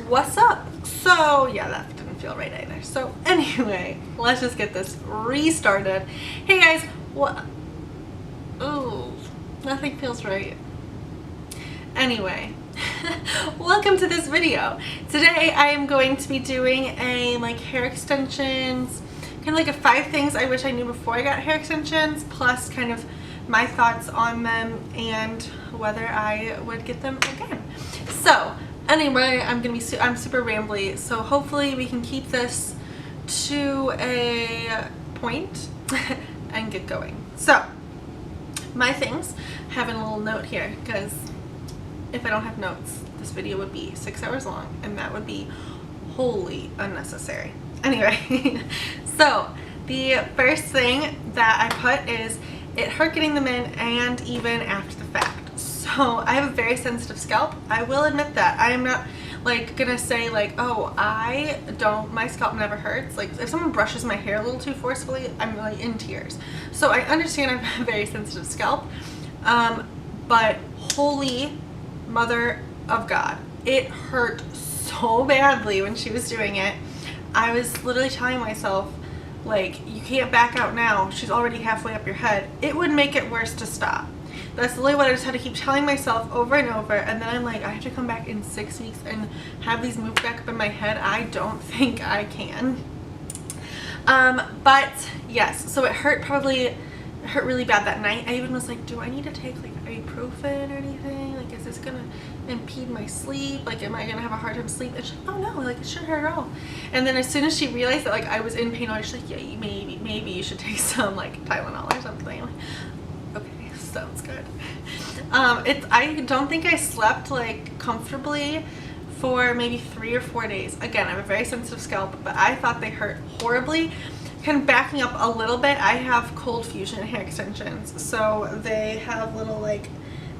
What's up? So yeah, that didn't feel right either. So anyway, let's just get this restarted. Hey guys, what? Oh, nothing feels right. Anyway, welcome to this video. Today I am going to be doing a hair extensions, kind of like a 5 things I wish I knew before I got hair extensions, plus kind of my thoughts on them and whether I would get them again. So anyway, I'm super rambly, so hopefully we can keep this to a point and get going. So my things, I have a little note here because if I don't have notes, this video would be 6 hours long and that would be wholly unnecessary. Anyway, so the first thing that I put is it hurt getting them in and even after the fact. So I have a very sensitive scalp. I will admit that. I am not gonna say oh, my scalp never hurts. If someone brushes my hair a little too forcefully, I'm in tears. So I understand I have a very sensitive scalp, but holy mother of God, it hurt so badly when she was doing it. I was literally telling myself, you can't back out now. She's already halfway up your head. It would make it worse to stop. That's literally what I just had to keep telling myself over and over. And then I'm I have to come back in 6 weeks and have these moved back up in my head. I don't think I can. But yes, so it hurt really bad that night. I even was do I need to take ibuprofen or anything? Is this gonna impede my sleep? Am I gonna have a hard time sleeping? And she's oh no, it shouldn't hurt at all. And then as soon as she realized that I was in pain, she's yeah, maybe you should take some Tylenol or something. I'm okay, sounds good. I don't think I slept comfortably for maybe 3 or 4 days. Again, I have a very sensitive scalp, but I thought they hurt horribly. Kind of backing up a little bit, I have cold fusion hair extensions, so they have little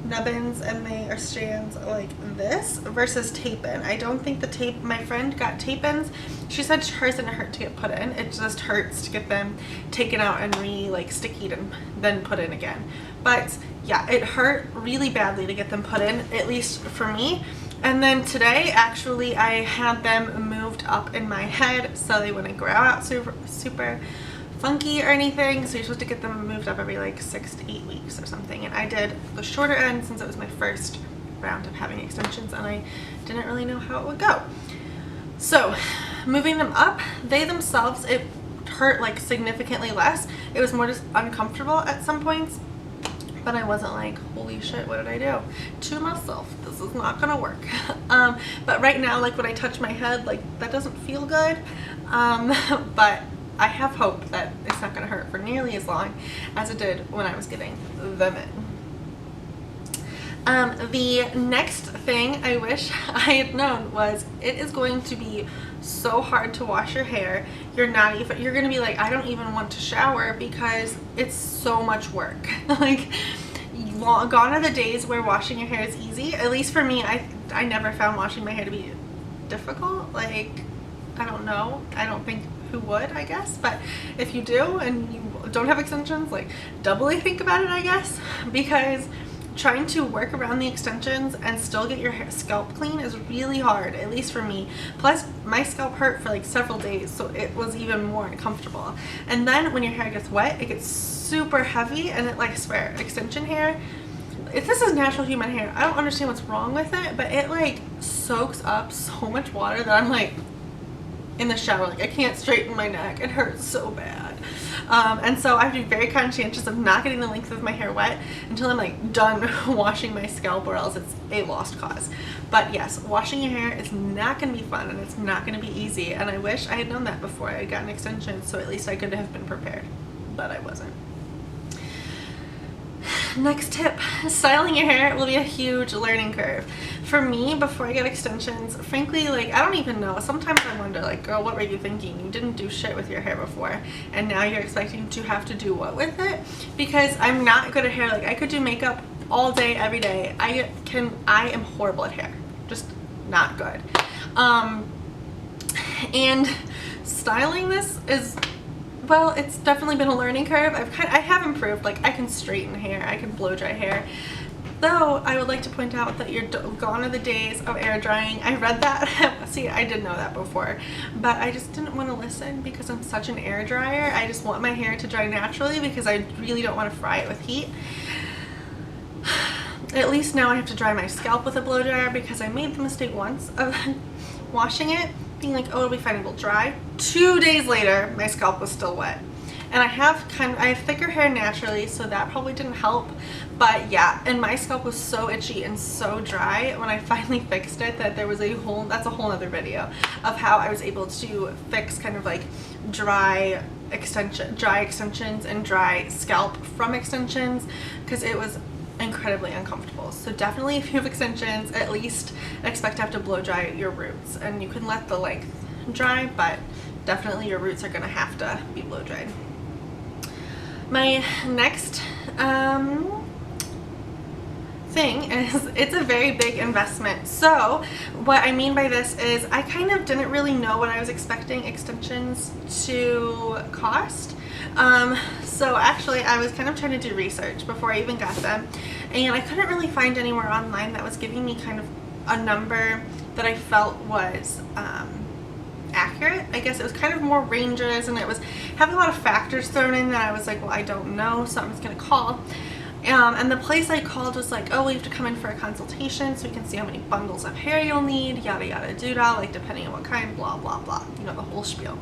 nubbins and they are strands like this versus tape-in. I don't think the tape, my friend got tape-ins. She said hers didn't hurt to get put in. It just hurts to get them taken out and stickied and then put in again. But yeah, it hurt really badly to get them put in, at least for me. And then today, actually, I had them moved up in my head so they wouldn't grow out super funky or anything. So you're supposed to get them moved up every 6 to 8 weeks or something. And I did the shorter end since it was my first round of having extensions and I didn't really know how it would go. So moving them up, they themselves, it hurt significantly less. It was more just uncomfortable at some points. But I wasn't holy shit, what did I do to myself? This is not gonna work. But right now, when I touch my head, that doesn't feel good. But I have hope that it's not gonna hurt for nearly as long as it did when I was getting them in. The next thing I wish I had known was it is going to be so hard to wash your hair. You're gonna be I don't even want to shower because it's so much work. Gone are the days where washing your hair is easy. At least for me, I never found washing my hair to be difficult. I don't know. I don't think who would, I guess. But if you do and you don't have extensions, doubly think about it, I guess, because trying to work around the extensions and still get your scalp clean is really hard, at least for me. Plus, my scalp hurt for several days, so it was even more uncomfortable. And then when your hair gets wet, it gets super heavy, and I swear, extension hair, if this is natural human hair, I don't understand what's wrong with it, but it soaks up so much water that I'm in the shower, I can't straighten my neck. It hurts so bad. And so I have to be very conscientious of not getting the length of my hair wet until I'm done washing my scalp, or else it's a lost cause. But yes, washing your hair is not going to be fun and it's not going to be easy, and I wish I had known that before I got an extension, so at least I could have been prepared, but I wasn't. Next tip, styling your hair will be a huge learning curve. For me, before I get extensions, frankly, I don't even know. Sometimes I wonder, girl, what were you thinking? You didn't do shit with your hair before, and now you're expecting to have to do what with it? Because I'm not good at hair. I could do makeup all day, every day. I am horrible at hair. Just not good. And styling this is, well, it's definitely been a learning curve. I have improved. I can straighten hair, I can blow dry hair, Though I would like to point out that you're gone are the days of air drying. I read that. See, I did know that before, but I just didn't want to listen because I'm such an air dryer. I just want my hair to dry naturally because I really don't want to fry it with heat. At least now I have to dry my scalp with a blow dryer because I made the mistake once of washing it, being like, oh, it'll be fine, it'll dry. 2 days later, my scalp was still wet. And I have thicker hair naturally, so that probably didn't help. But yeah, and my scalp was so itchy and so dry when I finally fixed it that there was that's a whole other video of how I was able to fix kind of like dry extensions and dry scalp from extensions, because it was incredibly uncomfortable. So definitely if you have extensions, at least expect to have to blow dry your roots, and you can let the length dry, but definitely your roots are going to have to be blow dried. My next thing is, it's a very big investment. So what I mean by this is I kind of didn't really know what I was expecting extensions to cost. So actually I was kind of trying to do research before I even got them, and I couldn't really find anywhere online that was giving me kind of a number that I felt was accurate. I guess it was kind of more ranges, and it was having a lot of factors thrown in that I was like, well, I don't know, so I'm just gonna call. And the place I called was like, oh, we have to come in for a consultation so we can see how many bundles of hair you'll need, yada yada doodah, like depending on what kind, blah blah blah, you know, the whole spiel.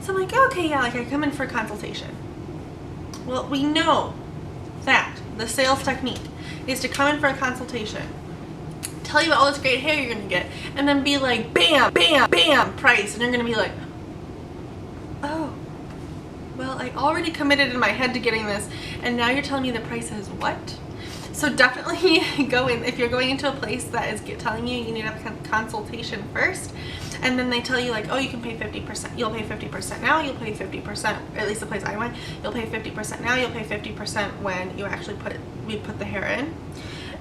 So I'm like, okay, yeah, like I come in for a consultation. Well, we know that the sales technique is to come in for a consultation, tell you about all this great hair you're gonna get, and then be like, bam, bam, bam, price, and you're gonna be like, oh, well, I already committed in my head to getting this, and now you're telling me the price is what? So definitely go in, if you're going into a place that is telling you you need a consultation first, and then they tell you like, oh, you can pay 50%, you'll pay 50% now, you'll pay 50%, at least the place I went, you'll pay 50% now, you'll pay 50% when you actually put the hair in.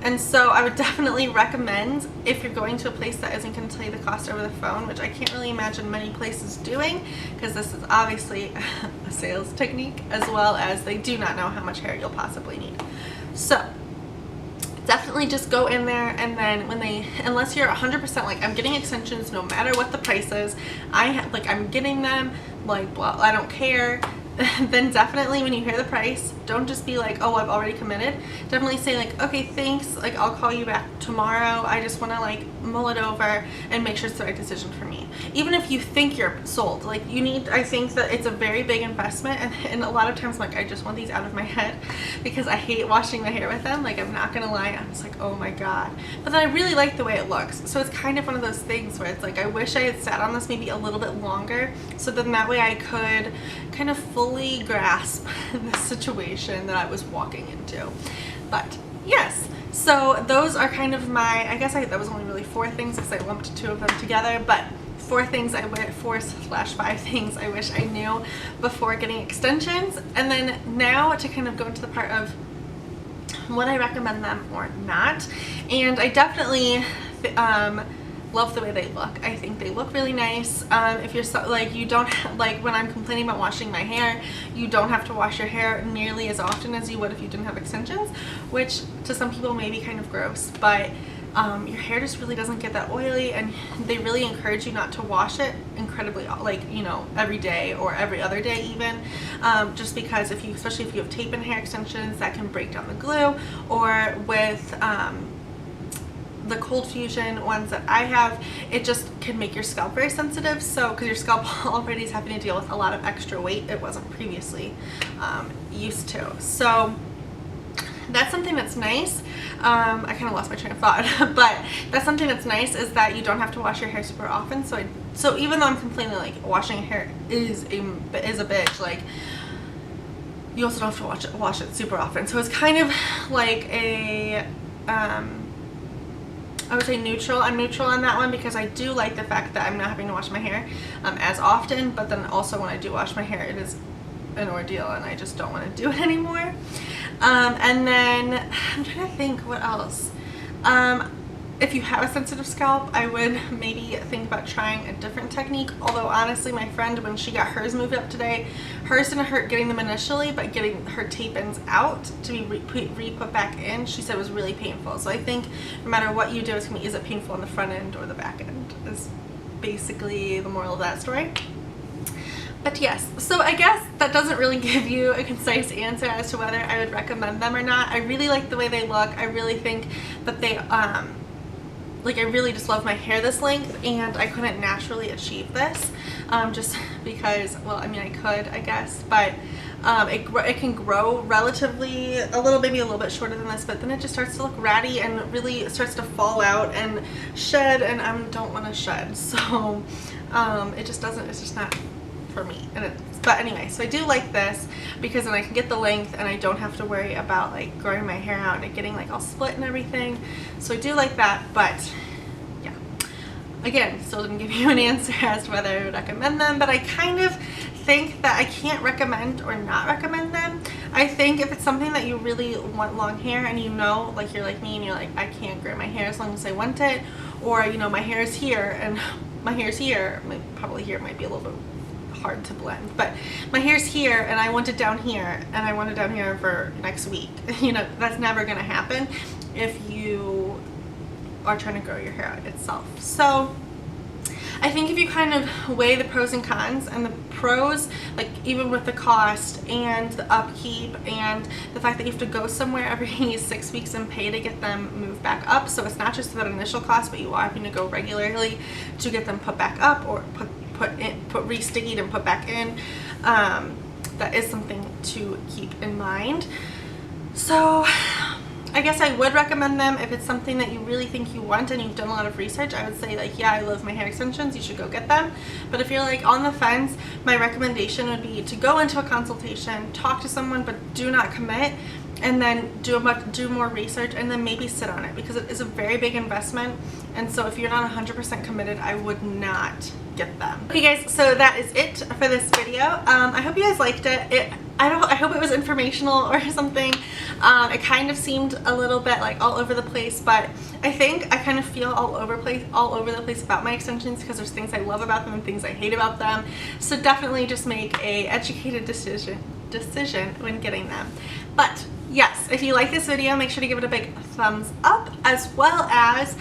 And so I would definitely recommend, if you're going to a place that isn't going to tell you the cost over the phone, which I can't really imagine many places doing, because this is obviously a sales technique, as well as they do not know how much hair you'll possibly need. So definitely just go in there, and then when unless you're 100% like, I'm getting extensions no matter what the price is, I'm getting them, like, blah, I don't care, then definitely when you hear the price, don't just be like, oh, I've already committed. Definitely say like, okay, thanks, like I'll call you back tomorrow, I just want to like mull it over and make sure it's the right decision for me. Even if you think you're sold, like I think that it's a very big investment, and a lot of times I'm like, I just want these out of my head because I hate washing my hair with them. Like, I'm not gonna lie, I'm just like, oh my god, but then I really like the way it looks. So it's kind of one of those things where it's like, I wish I had sat on this maybe a little bit longer, so then that way I could kind of fully grasp the situation that I was walking into. But yes, so those are kind of my, I guess that was only really 4 things because I lumped 2 of them together, but 4 things 4/5 things I wish I knew before getting extensions. And then now to kind of go into the part of would I recommend them or not. And I definitely love the way they look. I think they look really nice. If you're like, you don't like, when I'm complaining about washing my hair, you don't have to wash your hair nearly as often as you would if you didn't have extensions, which to some people may be kind of gross, but your hair just really doesn't get that oily, and they really encourage you not to wash it incredibly, like, you know, every day or every other day even, just because especially if you have tape in hair extensions, that can break down the glue, or with the cold fusion ones that I have, it just can make your scalp very sensitive. So because your scalp already is having to deal with a lot of extra weight it wasn't previously used to. So that's something that's nice. I kind of lost my train of thought, but that's something that's nice, is that you don't have to wash your hair super often. So even though I'm complaining like washing hair is a bitch, like you also don't have to wash it super often. So it's kind of like a I would say neutral. I'm neutral on that one because I do like the fact that I'm not having to wash my hair as often, but then also when I do wash my hair, it is an ordeal and I just don't want to do it anymore. And then I'm trying to think what else. if you have a sensitive scalp, I would maybe think about trying a different technique. Although honestly, my friend, when she got hers moved up today, hers didn't hurt getting them initially, but getting her tape ends out to be re-put back in, she said was really painful. So I think no matter what you do, it's going to be, is it painful on the front end or the back end, is basically the moral of that story. But yes, so I guess that doesn't really give you a concise answer as to whether I would recommend them or not. I really like the way they look. I really think that they, like, I really just love my hair this length, and I couldn't naturally achieve this just because, well, I mean, I could, I guess, but it can grow relatively maybe a little bit shorter than this, but then it just starts to look ratty and really starts to fall out and shed, and I don't want to shed. So it just doesn't, it's just not for me. But anyway, so I do like this because then I can get the length and I don't have to worry about like growing my hair out and it getting like all split and everything. So I do like that, but yeah, again, still didn't give you an answer as to whether I would recommend them, but I kind of think that I can't recommend or not recommend them. I think if it's something that you really want long hair and you know, like you're like me and you're like, I can't grow my hair as long as I want it, or you know, my hair is here and my hair's here, probably here might be a little bit hard to blend, but my hair's here and I want it down here and I want it down here for next week. You know, that's never going to happen if you are trying to grow your hair out itself. So I think if you kind of weigh the pros and cons, and the pros, like even with the cost and the upkeep and the fact that you have to go somewhere every 6 weeks and pay to get them moved back up, so it's not just that initial cost, but you are having to go regularly to get them put back up or put re-stickied and put back in. That is something to keep in mind. So I guess I would recommend them if it's something that you really think you want and you've done a lot of research. I would say like, yeah, I love my hair extensions, you should go get them. But if you're like on the fence, my recommendation would be to go into a consultation, talk to someone, but do not commit, and then do more research and then maybe sit on it, because it is a very big investment. And so if you're not 100% committed, I would not get them. Okay guys, so that is it for this video. I hope you guys liked it. I hope it was informational or something. It kind of seemed a little bit like all over the place, but I think I kind of feel all over the place about my extensions, because there's things I love about them and things I hate about them. So definitely just make a educated decision when getting them. But yes, if you like this video, make sure to give it a big thumbs up, as well as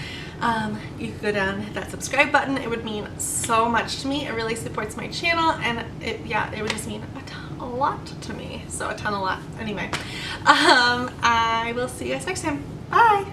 you can go down and hit that subscribe button. It would mean so much to me. It really supports my channel, and it would just mean a lot to me. So a lot. Anyway, I will see you guys next time. Bye.